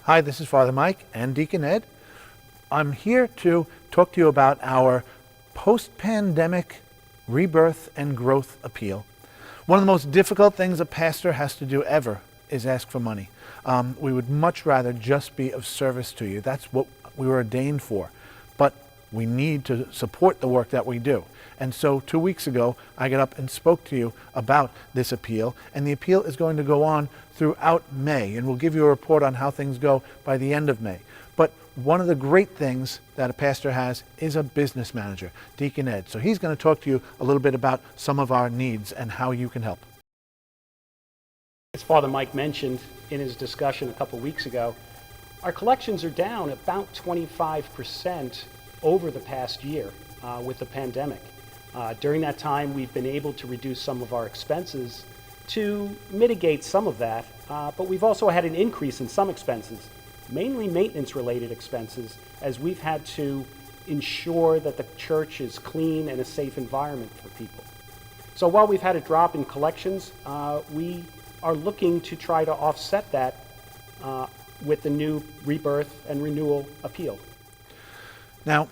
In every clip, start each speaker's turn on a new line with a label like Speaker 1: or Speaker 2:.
Speaker 1: Hi, this is Father Mike and Deacon Ed. I'm here to talk to you about our post-pandemic rebirth and growth appeal. One of the most difficult things a pastor has to do ever is ask for money. We would much rather just be of service to you. That's what we were ordained for. But we need to support the work that we do. And so 2 weeks ago, I got up and spoke to you about this appeal, and the appeal is going to go on throughout May, and we'll give you a report on how things go by the end of May. But one of the great things that a pastor has is a business manager, Deacon Ed. So he's going to talk to you a little bit about some of our needs and how you can help.
Speaker 2: As Father Mike mentioned in his discussion a couple weeks ago, our collections are down about 25% over the past year with the pandemic. During that time, we've been able to reduce some of our expenses to mitigate some of that, but we've also had an increase in some expenses, mainly maintenance-related expenses, as we've had to ensure that the church is clean and a safe environment for people. So while we've had a drop in collections, we are looking to try to offset that with the new Rebirth and Renewal appeal.
Speaker 1: Now,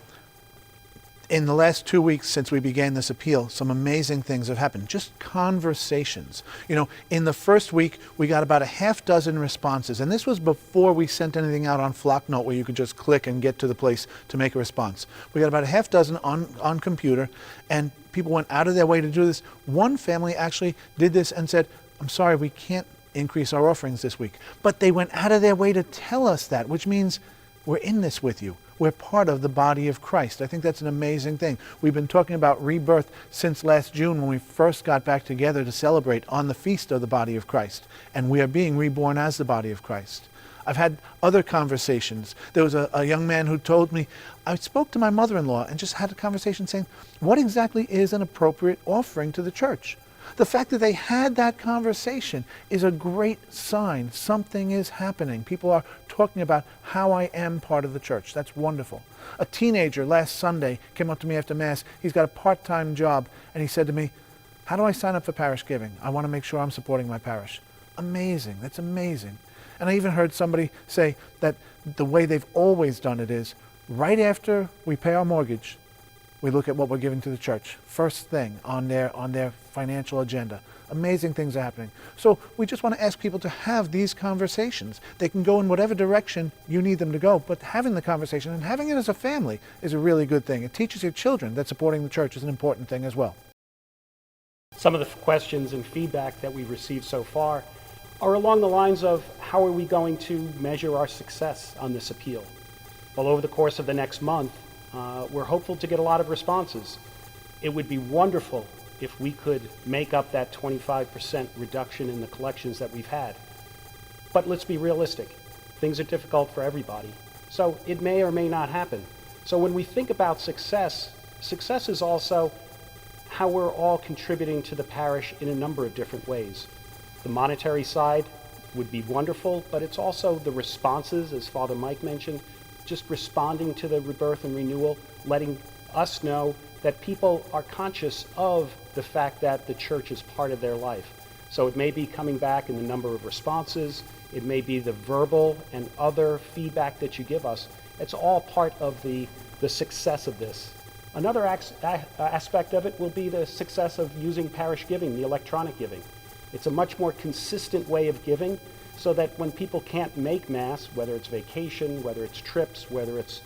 Speaker 1: in the last 2 weeks since we began this appeal, some amazing things have happened. Just conversations. You know, in the first week, we got about a half dozen responses. And this was before we sent anything out on Flocknote where you could just click and get to the place to make a response. We got about a half dozen on computer, and people went out of their way to do this. One family actually did this and said, "I'm sorry, we can't increase our offerings this week." But they went out of their way to tell us that, which means we're in this with you. We're part of the body of Christ. I think that's an amazing thing. We've been talking about rebirth since last June when we first got back together to celebrate on the feast of the body of Christ. And we are being reborn as the body of Christ. I've had other conversations. There was a young man who told me, I spoke to my mother-in-law and just had a conversation saying, what exactly is an appropriate offering to the church? The fact that they had that conversation is a great sign. Something is happening. People are talking about how I am part of the church. That's wonderful. A teenager last Sunday came up to me after Mass. He's got a part-time job, and he said to me, how do I sign up for parish giving? I want to make sure I'm supporting my parish. Amazing. That's amazing. And I even heard somebody say that the way they've always done it is right after we pay our mortgage, we look at what we're giving to the church. First thing on their financial agenda. Amazing things are happening. So we just want to ask people to have these conversations. They can go in whatever direction you need them to go, but having the conversation and having it as a family is a really good thing. It teaches your children that supporting the church is an important thing as well.
Speaker 2: Some of the questions and feedback that we've received so far are along the lines of how are we going to measure our success on this appeal? Well, over the course of the next month, we're hopeful to get a lot of responses. It would be wonderful if we could make up that 25% reduction in the collections that we've had. But let's be realistic. Things are difficult for everybody. So it may or may not happen. So when we think about success, success is also how we're all contributing to the parish in a number of different ways. The monetary side would be wonderful, but it's also the responses, as Father Mike mentioned, just responding to the Rebirth and Renewal, letting us know that people are conscious of the fact that the church is part of their life. So it may be coming back in the number of responses, it may be the verbal and other feedback that you give us. It's all part of the success of this. Another aspect of it will be the success of using parish giving, the electronic giving. It's a much more consistent way of giving, so that when people can't make Mass, whether it's vacation, whether it's trips, whether it's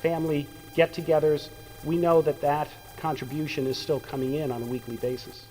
Speaker 2: family get-togethers, we know that that contribution is still coming in on a weekly basis.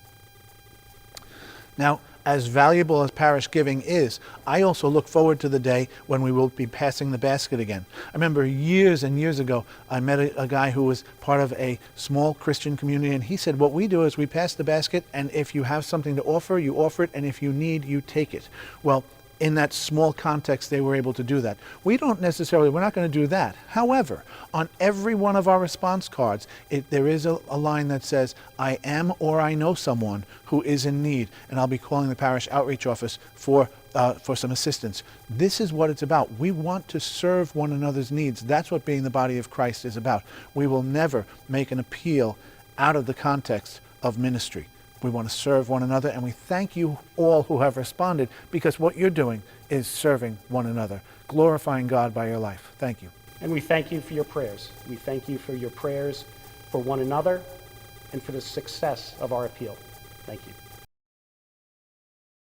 Speaker 1: Now, as valuable as parish giving is, I also look forward to the day when we will be passing the basket again. I remember years and years ago, I met a guy who was part of a small Christian community, and he said, what we do is we pass the basket, and if you have something to offer, you offer it, and if you need, you take it. Well, in that small context, they were able to do that. We're not going to do that. However, on every one of our response cards, there is a line that says, I am or I know someone who is in need, and I'll be calling the parish outreach office for some assistance. This is what it's about. We want to serve one another's needs. That's what being the body of Christ is about. We will never make an appeal out of the context of ministry. We want to serve one another, and we thank you all who have responded, because what you're doing is serving one another, glorifying God by your life. Thank you.
Speaker 2: And we thank you for your prayers. We thank you for your prayers for one another and for the success of our appeal. Thank you.